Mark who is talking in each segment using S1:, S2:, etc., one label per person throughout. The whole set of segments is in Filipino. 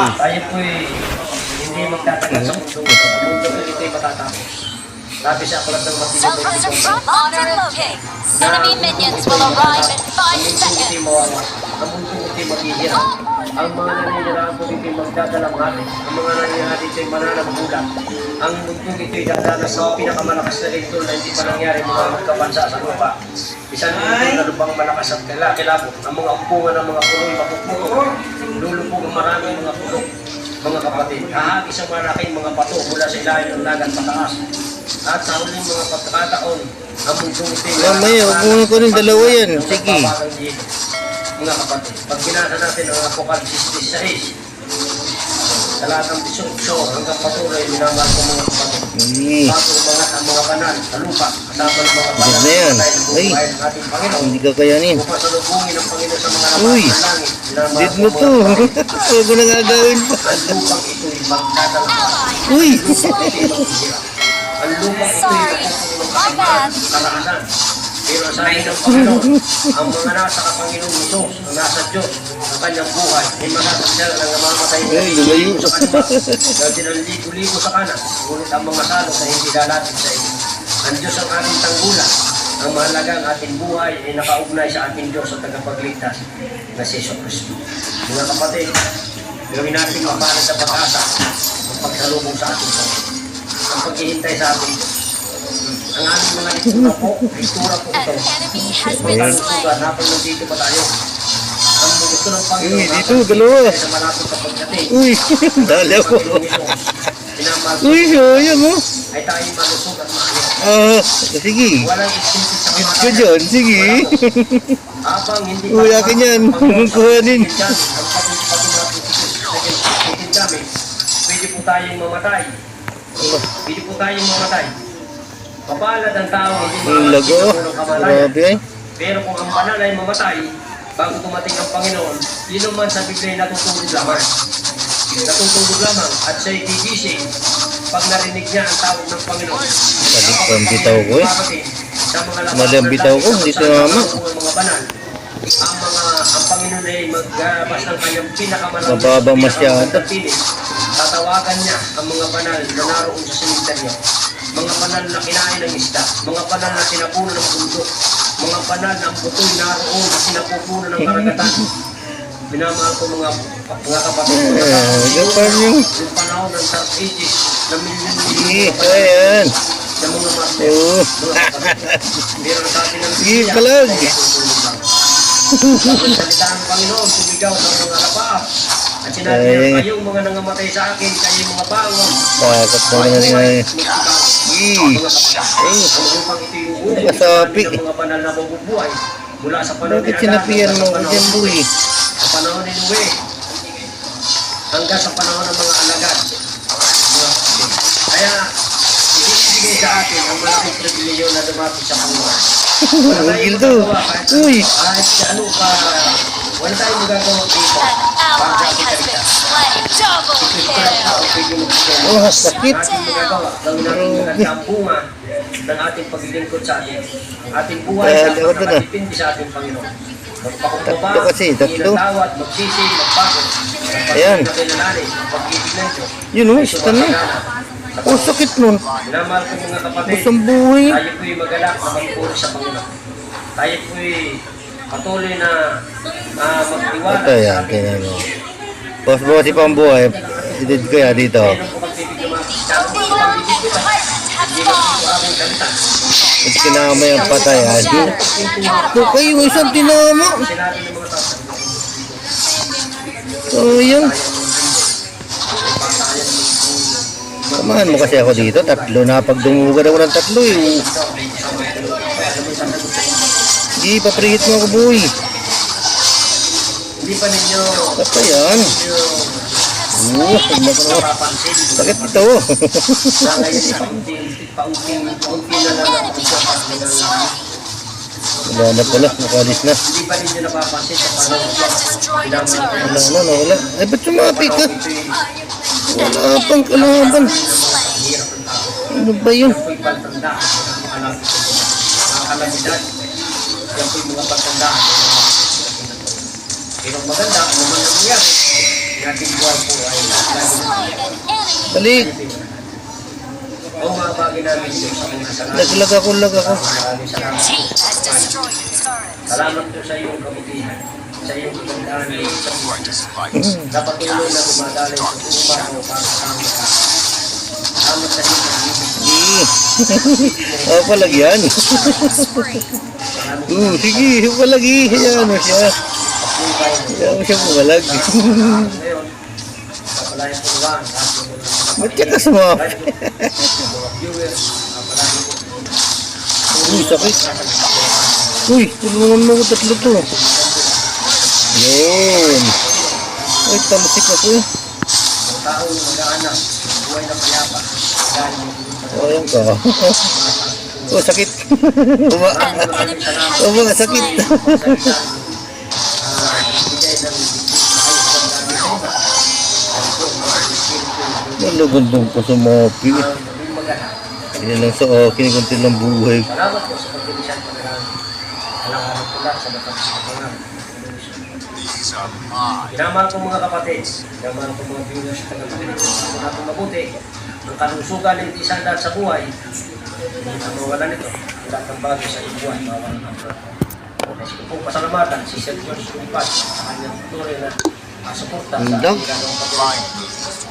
S1: Tayo po'y hindi magtatagal sa mundo. Ang mundo ko ito'y matatapos. Sabi siya ako lang ng
S2: Cell closer from honor locate. Enemy minions will arrive in 5 seconds.
S1: Ang mundo ko ito'y maghihirap. Ang mga naninirahan ko ito'y magdadalang hati. Ang mga naninirahan ito'y mananagbulat. Ang mundo ito'y dadanas sa pinakamalakas na lintol na hindi pa nangyari mga magkabansa sa lupa. Isang lintol na lubang malakas at kilabot. Ang mga umpungan ng mga puloy mapupuro. Lulubog ang maraming mga pulo. Mga kapatid, kahagi sa malaking mga bato mula sa ilalim ng dagat pataas. At sa huling mga pagkakataon, ang mundong ito'y
S3: Mamaya, huwag muna ko rin dalawa yan. Sige.
S1: Mga kapatid, pag binasa natin ang Apokalipsis 16, sa lahat ng 18 hanggang patuloy, minamahal ko mga kapatid. Bago umangat ang mga banal sa lupa, kasama ng mga banal
S3: na yan.
S1: na buhay ng ating Panginoon.
S3: Hindi ka kayanin.
S1: Upang salubungin ang Panginoon sa mga
S3: Uy!
S1: lapas ng langit. Minamahal
S3: Did
S1: ko
S3: mo
S1: mga
S3: to.
S1: kapatid.
S3: Huwag mo nang agawin pa.
S1: Ang lupang ito'y magdadalhan.
S3: Uy!
S1: Ang lupang ito'y maghihirap. Ang lupang ito'y
S2: Sorry.
S1: napupulong
S2: My bad.
S1: karanasan. Pero sa akin ng Panginoon, ang mga nasa kapanginoong Isos, ang nasa Diyos, ang kanyang buhay, ay masasasyal ang namamatay na
S3: Ay, lumayo.
S1: sa kanila. Dahil sinaligo-ligo sa kanan, ngunit ang mga salot ay hindi lalapit sa iyo. Ang Diyos ang ating tanggulan. Ang mahalaga ang ating buhay ay nakaugnay sa ating Diyos at tagapagligtas na si Yesu Cristo. Mga kapatid, gawin natin mapalit sa pag-asa ang pagsalubong sa ating Panginoon. Ang paghihintay sa ating Diyos. Ang aming mga itura po ito.
S2: An enemy has been
S1: Ang
S2: slain.
S1: sugat, napag nandito pa tayo. Ang gusto ng Panginoon,
S3: Uy, dito, dalawa.
S1: sa malapit sa pagdating.
S3: Uy! Dalawa.
S1: Pinamahal
S3: Uy, sayang mo.
S1: ay tayo malusog at maayos.
S3: Ah, sige.
S1: Walang isinsit sa
S3: Hit ko dyan, sige.
S1: Habang hindi
S3: Uy, akin yan. Kuhanin.
S1: Ang pagdating kami, pwede po tayong mamatay. Pwede po tayong mamatay. Mapalad ang tao, hindi
S3: Ang lago.
S1: ng kamalayan.
S3: Grabe ay.
S1: Pero kung ang banal ay mamatay, bago tumating ang Panginoon, yun naman sa Biblia ay natutulog lamang. Natutulog lamang at siya'y gigising pag narinig niya ang tawag ng Panginoon.
S3: Balik pa ang bitaw ko eh.
S1: Sa mga lakas
S3: Mali ang bitaw ko, hindi tumama.
S1: ang mga banal. Ang Panginoon ay maglabas ng kanyang pinakamalawang
S3: Mababa masyado.
S1: tatawagan niya ang mga banal na naroon sa sementeryo. Mga banal na kinain ng isda, mga banal na sinapuno ng bundok, mga banal na ang butoy naroon na sinapupuno ng karagatan. Minamahal ko mga kapatid.
S3: Gapan yung.
S1: Yung panahon ng Dark Ages na milyon
S3: Sige, ayan.
S1: ng mga master.
S3: Oo.
S1: Pero ang sabi ng
S3: Sige, palag.
S1: Ang salita ng Panginoon, sumigaw ng mga lapaap. At sinabi niya, kayong mga nangamatay sa akin, kayong mga bawang.
S3: Takot naman na nga eh. Ih.
S1: Ang upang ito yung uli.
S3: Kasapi.
S1: Ng mga banal na mabubuhay. Mula sa panahon
S3: Bakit sinapian mo ko dyan, boy?
S1: Sa panahon ni Noe. Hanggang sa panahon ng mga alagad. Kaya, ibibigay sa atin ang malaking pribilehyo na dumapit sa Panginoon.
S3: Ugil to. Uy.
S1: Kahit ano pa, wala tayong magagawa dito.
S2: An ally has been slain. Double kill.
S3: Oh, sakit.
S1: Ating magagawa, gawin natin maganda ang bunga ng ating paglilingkod sa atin. Ating buhay sa
S3: Dalawa to na.
S1: nakatipindi sa ating Panginoon. Magpakumbaba,
S3: Tatlo kasi, tatlo.
S1: inatawat, magsisi, magpakot.
S3: Ayan.
S1: Nakinananin, pag-ibig ng Diyos.
S3: Yun oh, isa na. Oh, sakit nun.
S1: Minamahal ko mga kapatid.
S3: Kusang buhay.
S1: Tayo po'y magalak na magpuri sa Panginoon. Tayo po'y patuloy na magtiwala
S3: Ito yan, kaya mo. Boss boss pa ang buhay. Idid ko yan dito.
S1: Meron po pagbibigyan mga
S2: The enemy tyrant has fallen.
S1: aking salita.
S3: At kinamay ang patayan. Ito kayo, isang tinama.
S1: Sinabi ng mga tao.
S3: Oh, yan. Samahan mo kasi ako dito. Tatlo na pag dumugad ako ng tatlo eh. Hindi, paprihit mo ako, boy.
S1: Hindi pa ninyo
S3: Basta yan. Oo,
S1: napapansin.
S3: sakit ito.
S1: Na ngayon, paunti na lang ang pagkakasal.
S3: Wala na pala, nakalis na.
S1: Hindi pa ninyo napapansin sa
S2: Team
S1: panahon.
S2: has destroyed a turret.
S3: Wala na, nawala. Ay, ba't sumapi ka? Wala pang kalaban.
S1: Hirap ng tao.
S3: Ano ba yun?
S1: Ako'y pagtandaan ng mga kalamidad. Yan po'y mga pagtandaan ng mga Pero maganda, ano man ang nangyari, yung ating buhay po ay
S3: Balik.
S1: O mga bagay namin Diyos sa mga salamat.
S3: Lag ako.
S1: Maraming
S2: Your
S1: salamat.
S2: team has destroyed a turret.
S1: Salamat po sa iyong kabutihan, sa iyong kagandaan at sa sa patuloy na dumadalay sa tumaw para sa aming lahat. Salamat sa iyong pag-ibig.
S3: Oh, palagyan.
S2: Spree.
S3: Sige, palagi. Hayaan mo siya. Hayaan mo siya pumalag.
S1: Ngayon, papalayan po naman ang ating mga
S3: Ba't ka kasama?
S1: mga viewers, papalayan po.
S3: Uy, sakit. Uy, tulungan mo ko tatlo to. Yun. Uy, tamasik ako eh.
S1: Ang taong mag-aanap, buhay na payapa, dahil
S3: Oh, ayan ka. Oh, sakit. Uba.
S2: An enemy has
S3: Uba,
S2: been
S3: sakit.
S2: slain.
S3: Nalagandong ko sa mga pi. Yan lang sa akin, kunti lang buhay.
S1: Salamat po sa pagbilisan ko na alang-alang ko lang sa mapagsakangan. Pinamahal ko mga kapatid, pinamahal ko mga viewers at tagapakinig. Kung natin mabuti, ang kalusugan ng isang dahil sa buhay, hindi na mawalan ito. Wala kang bagay sa iyong buhay, mawalan ang Kasi ko pong pasalamatan si Sir George Lumpas sa kanyang tuloy na suporta sa
S3: Indang.
S1: ginagawang patuloy.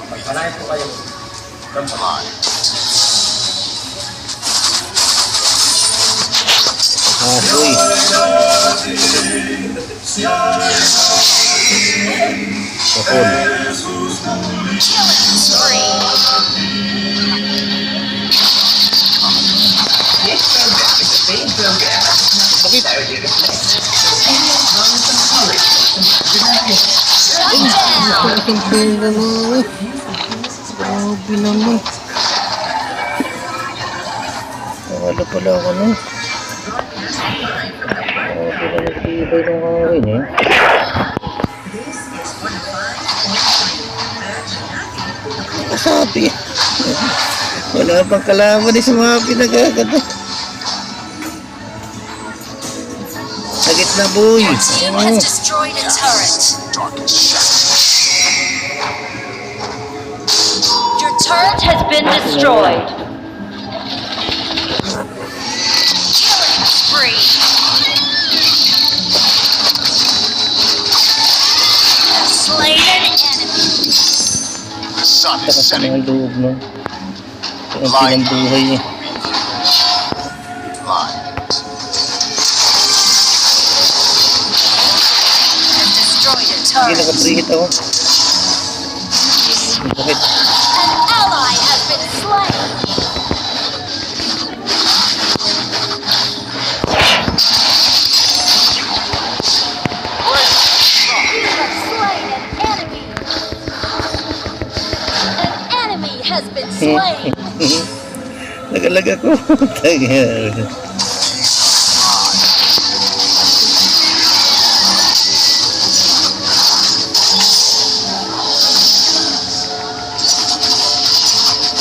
S1: Pagpalayan po kayo ng patuloy.
S3: Uy. Kapon.
S2: Killing spree. Shut down.
S3: Ang pera mo. Grabe naman. Nakala pala ako no. Grabe na nagtibay ng kain eh. Kasabi. Wala pang kalaman eh sa mga pinagaganda. Sagit na boy.
S2: Your team has destroyed a turret. Your turret has been destroyed. Killing spree. Slain an enemy.
S3: Saka sa mga loob no. Ang pinambuhay niya.
S2: Has destroyed a
S3: Sige,
S2: turret.
S3: nakaprihit ako. Ang sakit.
S2: An ally has been slain. You have slain an enemy. An enemy has been slain.
S3: Nagalag ako. Tagal.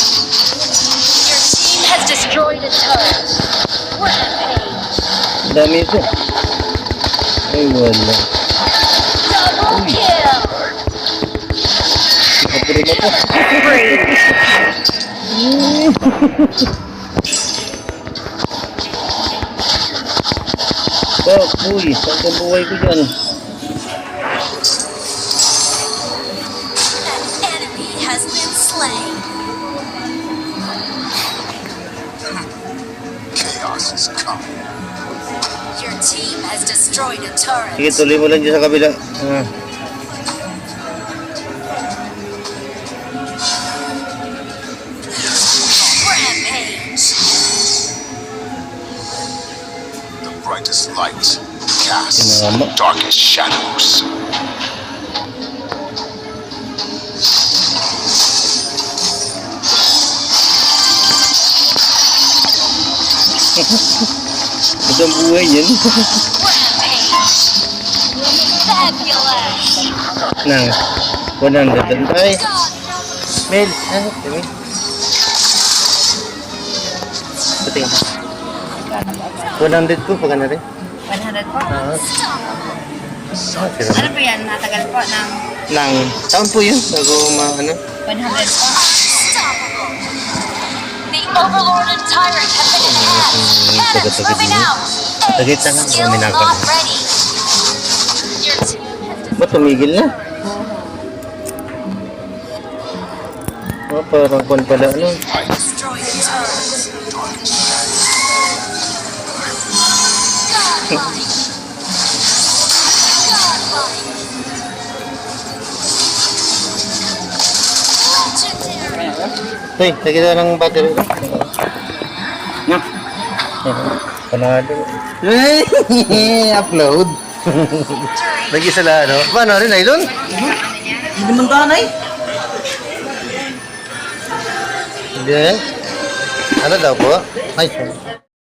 S2: Your team has destroyed a turret. Rampage.
S3: Ang dami ito. Ay, wala.
S2: Double kill.
S3: Kapuri mo po. Oh, uy. Saan ang buhay ko dyan?
S2: An enemy has been slain.
S4: Chaos is coming.
S2: Your team has destroyed a turret.
S3: Sige, tuloy mo lang dyan sa kabila. Ah.
S2: Rampage.
S4: The brightest light casts
S3: Tinama.
S4: the darkest shadows.
S3: Ito ang buhay yan.
S2: Rampage. Fabulous.
S3: Nang 100 dan tayo.
S2: God.
S3: Mel, ano? Mel. Pating. 100 po, pag ano rin.
S5: 100 po.
S3: Ah, sira.
S5: Ano po yan? Natagal po ng
S3: Nang, taon po yun? Bago ano?
S5: 100 po.
S2: Overlord and Tyrant have been enhanced. Cannons moving out.
S3: Tagay tangan,
S2: Skill
S3: minakaw.
S2: not ready. Your team has
S3: Ba, tumigil na? Oh, parang kon pala, ano?
S2: destroyed a turret. Godlike. Godlike. Legendary.
S3: Hey, lagi na ng battery.
S5: Na.
S3: Panado.
S5: Upload.
S3: Lagi sa lado. Paano rin, nylon?
S5: Hindi man tanay.
S3: Hindi. Ano daw po? Ay,